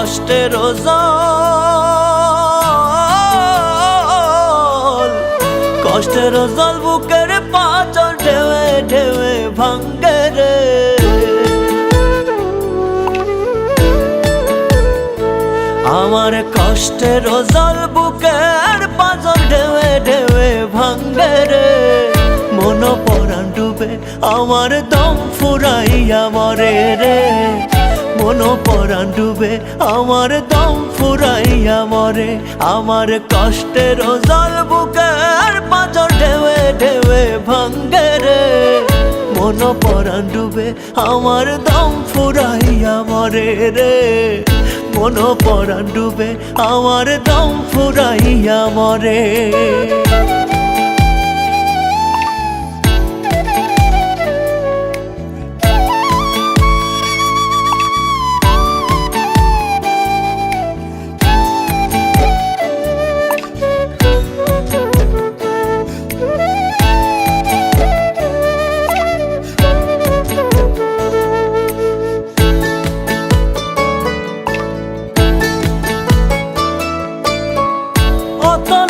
কষ্টের জল, কষ্টের জল বুকের পাঁচর ঢেউে ঢেউে ভাঙ্গে রে। আমার কষ্টের জল বুকের পাঁচর ঢেউে ঢেউে ভাঙ্গে রে। মন পরাণ ডুবে আমার দম ফুরাইয়া মরে রে। মন পরাণ ডুবে আমার দম ফুরাইয়া মরে। আমার কষ্টের জল বুকের পাঁচর ঢেউে ঢেউে ভাঙ্গে রে। মন পরাণ ডুবে আমার দম ফুরাইয়া মরে রে। মন পরাণ ডুবে আমার দম ফুরাইয়া মরে।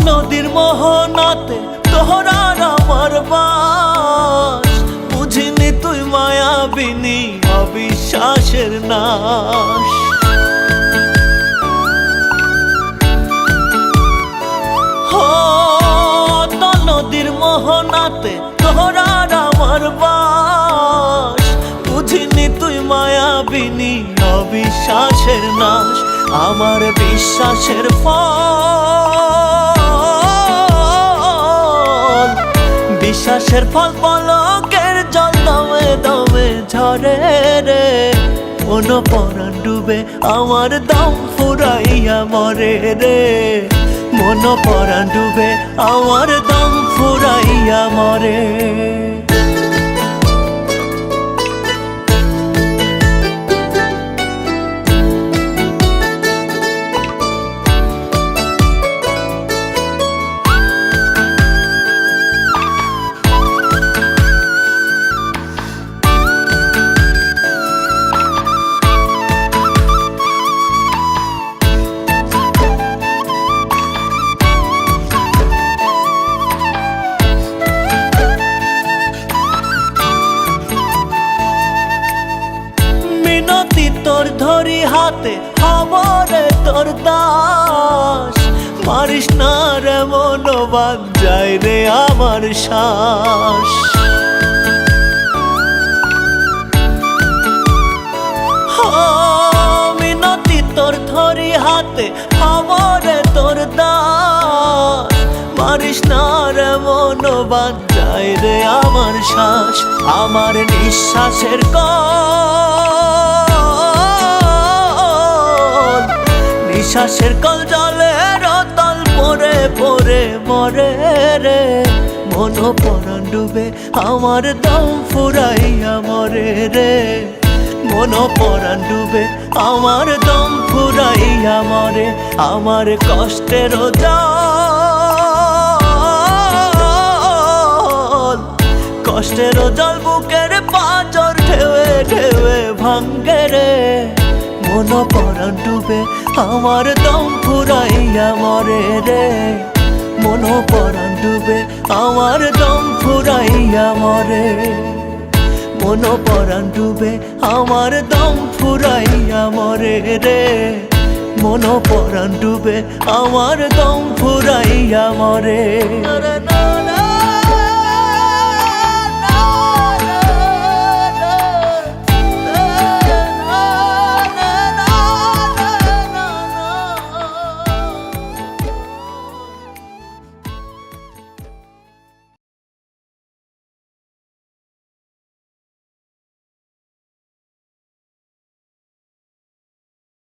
নদীর মোহনাতে তোহরার আমার বাস। বুঝিনি তুই মায়াবিনী অবিশ্বাসের নাশ। নদীর মোহনাতে তোহরার আমার বাস। বুঝিনি তুই মায়াবিনী অবিশ্বাসের নাশ। আমার বিশ্বাসের ফল, বিশ্বাসের ফল পলকের জল দমে দমে ঝরে রে। মন পরাণ ডুবে আমার দম ফুরাইয়া মরে রে। মন পরাণ ডুবে আমার দম ফুরাইয়া মরে। তোর ধরি হাতে খবরে তোর দাস। মারিস না রে মন বাদ যায় রে আমার শ্বাস। মিনতি তোর ধরি হাতে খবরে তোর দাস। মারিস না রে মন বাদ যায় রে আমার শ্বাস। আমার নিঃশ্বাসের নিঃশ্বাসের কল জলের তল পরে পরে মরে রে। মন পরাণ ডুবে আমার দম ফুরাইয়া মরে রে। মন পরাণ ডুবে আমার দম ফুরাইয়া মরে। আমার কষ্টের জল, কষ্টের জল বুকের পাঁচর ঢেউে ঢেউে ভাঙ্গে রে। মন পরাণ ডুবে আমার দম ফুরাইয়া মরে রে। মন পরাণ ডুবে আমার দম ফুরাইয়া মরে। মন পরাণ ডুবে আমার দম ফুরাইয়া মরে রে। মন পরাণ ডুবে আমার দম ফুরাইয়া মরে।